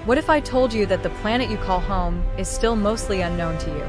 What if I told you that the planet you call home is still mostly unknown to you?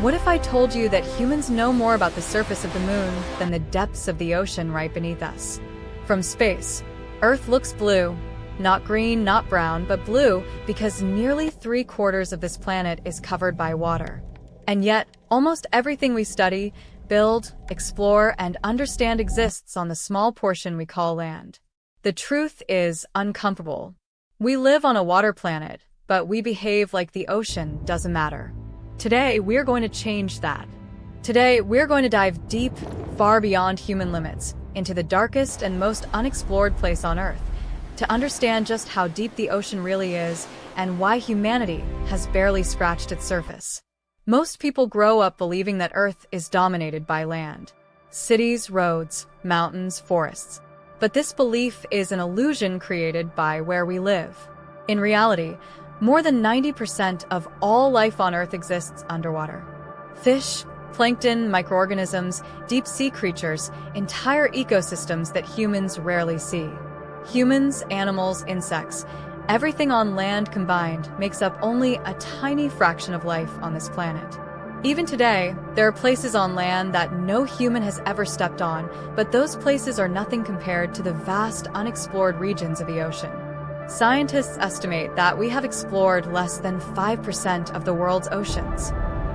What if I told you that humans know more about the surface of the moon than the depths of the ocean right beneath us? From space, Earth looks blue. Not green, not brown, but blue, because nearly 3/4 of this planet is covered by water. And yet, almost everything we study, build, explore, and understand exists on the small portion we call land. The truth is uncomfortable. We live on a water planet, but we behave like the ocean doesn't matter. Today, we're going to change that. Today, we're going to dive deep, far beyond human limits, into the darkest and most unexplored place on Earth, to understand just how deep the ocean really is and why humanity has barely scratched its surface. Most people grow up believing that Earth is dominated by land. Cities, roads, mountains, forests. But this belief is an illusion created by where we live. In reality, more than 90% of all life on Earth exists underwater. Fish, plankton, microorganisms, deep-sea creatures, entire ecosystems that humans rarely see. Humans, animals, insects, everything on land combined makes up only a tiny fraction of life on this planet. Even today, there are places on land that no human has ever stepped on, but those places are nothing compared to the vast unexplored regions of the ocean. Scientists estimate that we have explored less than 5% of the world's oceans.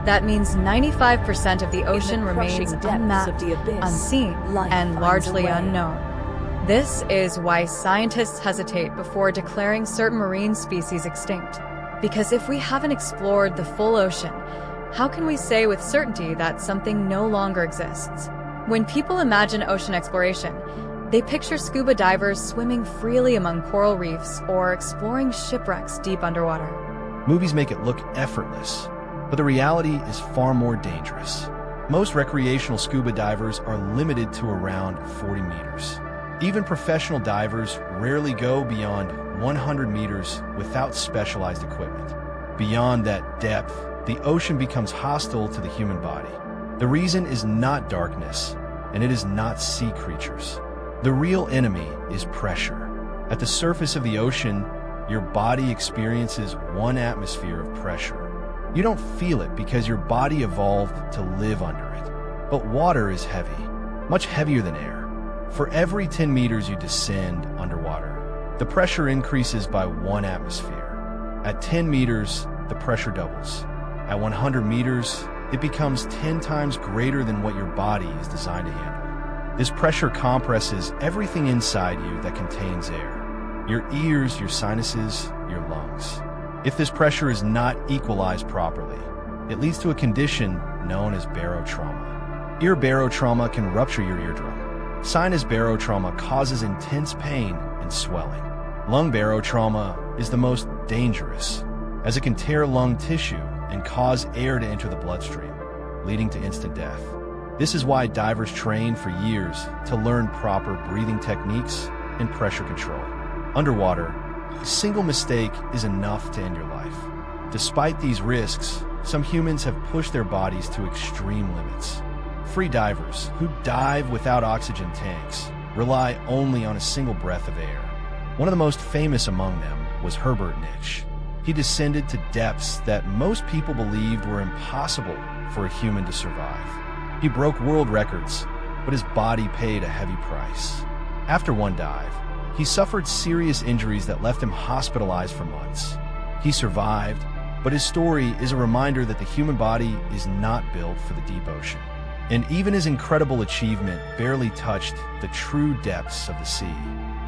That means 95% of the ocean remains unmapped, unseen, and largely unknown. This is why scientists hesitate before declaring certain marine species extinct. Because if we haven't explored the full ocean, how can we say with certainty that something no longer exists? When people imagine ocean exploration, they picture scuba divers swimming freely among coral reefs or exploring shipwrecks deep underwater. Movies make it look effortless, but the reality is far more dangerous. Most recreational scuba divers are limited to around 40 meters. Even professional divers rarely go beyond 100 meters without specialized equipment. Beyond that depth, the ocean becomes hostile to the human body. The reason is not darkness, and it is not sea creatures. The real enemy is pressure. At the surface of the ocean, your body experiences 1 atmosphere of pressure. You don't feel it because your body evolved to live under it. But water is heavy, much heavier than air. For every 10 meters you descend underwater, the pressure increases by 1 atmosphere. At 10 meters, the pressure doubles. At 100 meters, it becomes 10 times greater than what your body is designed to handle. This pressure compresses everything inside you that contains air. Your ears, your sinuses, your lungs. If this pressure is not equalized properly, it leads to a condition known as barotrauma. Ear barotrauma can rupture your eardrum. Sinus barotrauma causes intense pain and swelling. Lung barotrauma is the most dangerous, as it can tear lung tissue and cause air to enter the bloodstream, leading to instant death. This is why divers train for years to learn proper breathing techniques and pressure control. Underwater, a single mistake is enough to end your life. Despite these risks, some humans have pushed their bodies to extreme limits. Free divers, who dive without oxygen tanks, rely only on a single breath of air. One of the most famous among them was Herbert Nitsch. He descended to depths that most people believed were impossible for a human to survive. He broke world records, but his body paid a heavy price. After one dive, he suffered serious injuries that left him hospitalized for months. He survived, but his story is a reminder that the human body is not built for the deep ocean. And even his incredible achievement barely touched the true depths of the sea.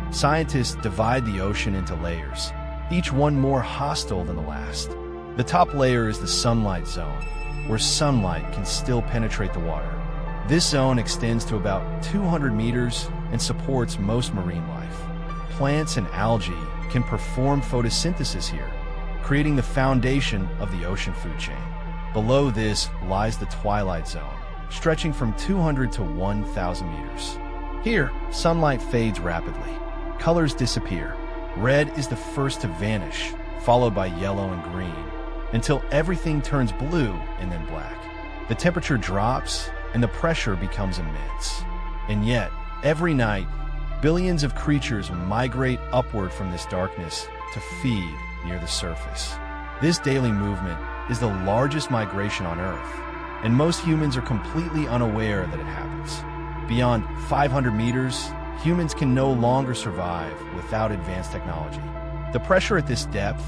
Scientists divide the ocean into layers, each one more hostile than the last. The top layer is the sunlight zone, where sunlight can still penetrate the water. This zone extends to about 200 meters and supports most marine life. Plants and algae can perform photosynthesis here, creating the foundation of the ocean food chain. Below this lies the twilight zone, stretching from 200 to 1,000 meters. Here, sunlight fades rapidly. Colors disappear. Red is the first to vanish, followed by yellow and green, until everything turns blue and then black. The temperature drops and the pressure becomes immense. And yet, every night, billions of creatures migrate upward from this darkness to feed, near the surface. This daily movement is the largest migration on Earth, and most humans are completely unaware that it happens. Beyond 500 meters, humans can no longer survive without advanced technology. The pressure at this depth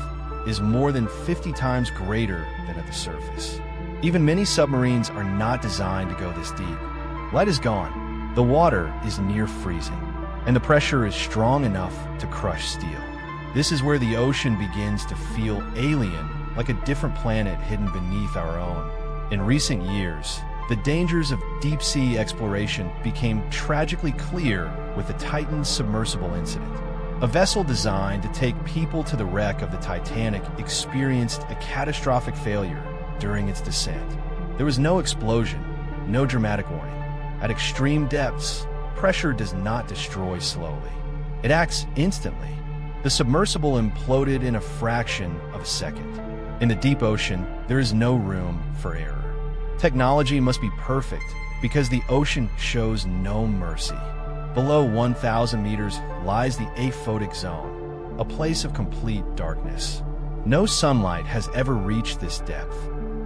is more than 50 times greater than at the surface. Even many submarines are not designed to go this deep. Light is gone, the water is near freezing, and the pressure is strong enough to crush steel. This is where the ocean begins to feel alien, like a different planet hidden beneath our own. In recent years, the dangers of deep-sea exploration became tragically clear with the Titan submersible incident. A vessel designed to take people to the wreck of the Titanic experienced a catastrophic failure during its descent. There was no explosion, no dramatic warning. At extreme depths, pressure does not destroy slowly. It acts instantly. The submersible imploded in a fraction of a second. In the deep ocean, there is no room for error. Technology must be perfect because the ocean shows no mercy. Below 1,000 meters lies the aphotic zone, a place of complete darkness. No sunlight has ever reached this depth.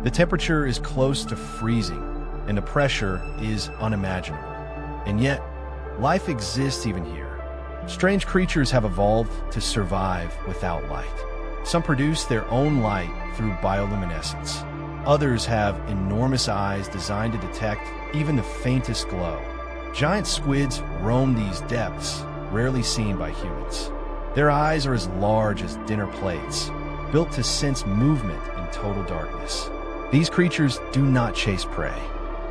The temperature is close to freezing, and the pressure is unimaginable. And yet, life exists even here. Strange creatures have evolved to survive without light. Some produce their own light through bioluminescence. Others have enormous eyes designed to detect even the faintest glow. Giant squids roam these depths, rarely seen by humans. Their eyes are as large as dinner plates, built to sense movement in total darkness. These creatures do not chase prey.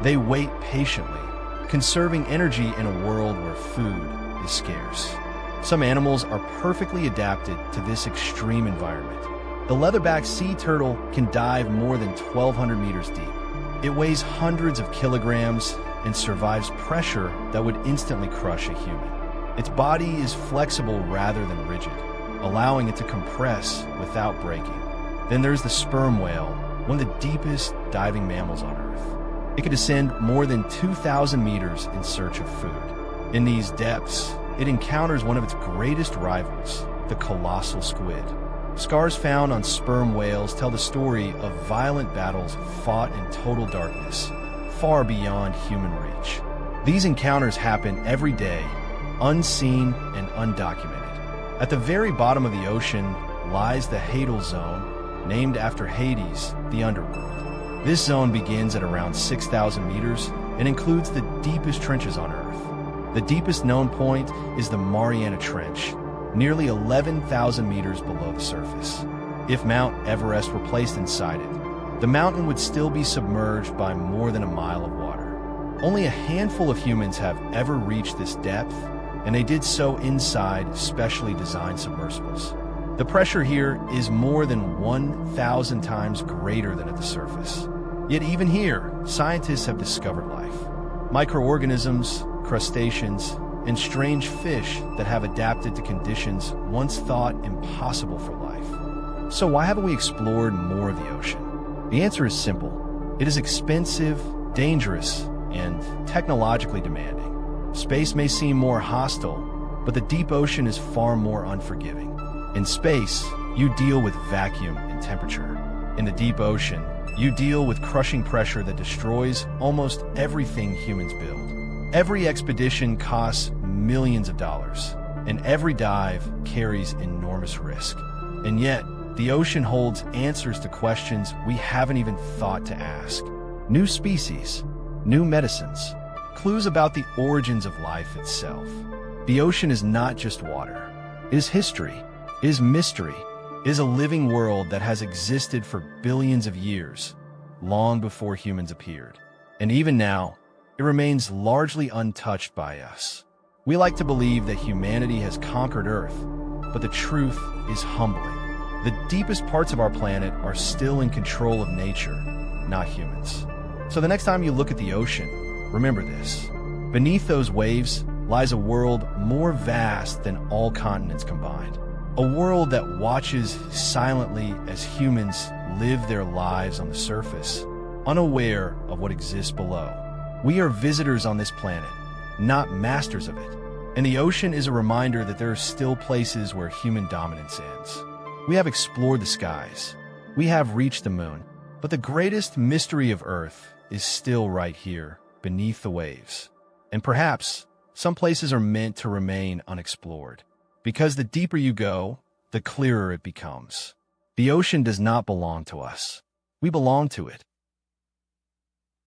They wait patiently, conserving energy in a world where food is scarce. Some animals are perfectly adapted to this extreme environment. The leatherback sea turtle can dive more than 1,200 meters deep. It weighs hundreds of kilograms and survives pressure that would instantly crush a human. Its body is flexible rather than rigid, allowing it to compress without breaking. Then there's the sperm whale, one of the deepest diving mammals on Earth. It could descend more than 2,000 meters in search of food. In these depths, it encounters one of its greatest rivals, the colossal squid. Scars found on sperm whales tell the story of violent battles fought in total darkness, far beyond human reach. These encounters happen every day, unseen and undocumented. At the very bottom of the ocean lies the Hadal Zone, named after Hades, the underworld. This zone begins at around 6,000 meters and includes the deepest trenches on Earth. The deepest known point is the Mariana Trench, nearly 11,000 meters below the surface. If Mount Everest were placed inside it, the mountain would still be submerged by more than a mile of water. Only a handful of humans have ever reached this depth, and they did so inside specially designed submersibles. The pressure here is more than 1,000 times greater than at the surface. Yet even here, scientists have discovered life. Microorganisms, crustaceans, and strange fish that have adapted to conditions once thought impossible for life. So why haven't we explored more of the ocean? The answer is simple. It is expensive, dangerous, and technologically demanding. Space may seem more hostile, but the deep ocean is far more unforgiving. In space, you deal with vacuum and temperature. In the deep ocean, you deal with crushing pressure that destroys almost everything humans build. Every expedition costs millions of dollars, and every dive carries enormous risk. And yet, the ocean holds answers to questions we haven't even thought to ask. New species, new medicines, clues about the origins of life itself. The ocean is not just water. It is history, it is mystery, it is a living world that has existed for billions of years, long before humans appeared. And even now, it remains largely untouched by us. We like to believe that humanity has conquered Earth, but the truth is humbling. The deepest parts of our planet are still in control of nature, not humans. So the next time you look at the ocean, remember this. Beneath those waves lies a world more vast than all continents combined. A world that watches silently as humans live their lives on the surface, unaware of what exists below. We are visitors on this planet, not masters of it. And the ocean is a reminder that there are still places where human dominance ends. We have explored the skies. We have reached the moon. But the greatest mystery of Earth is still right here, beneath the waves. And perhaps some places are meant to remain unexplored. Because the deeper you go, the clearer it becomes. The ocean does not belong to us. We belong to it.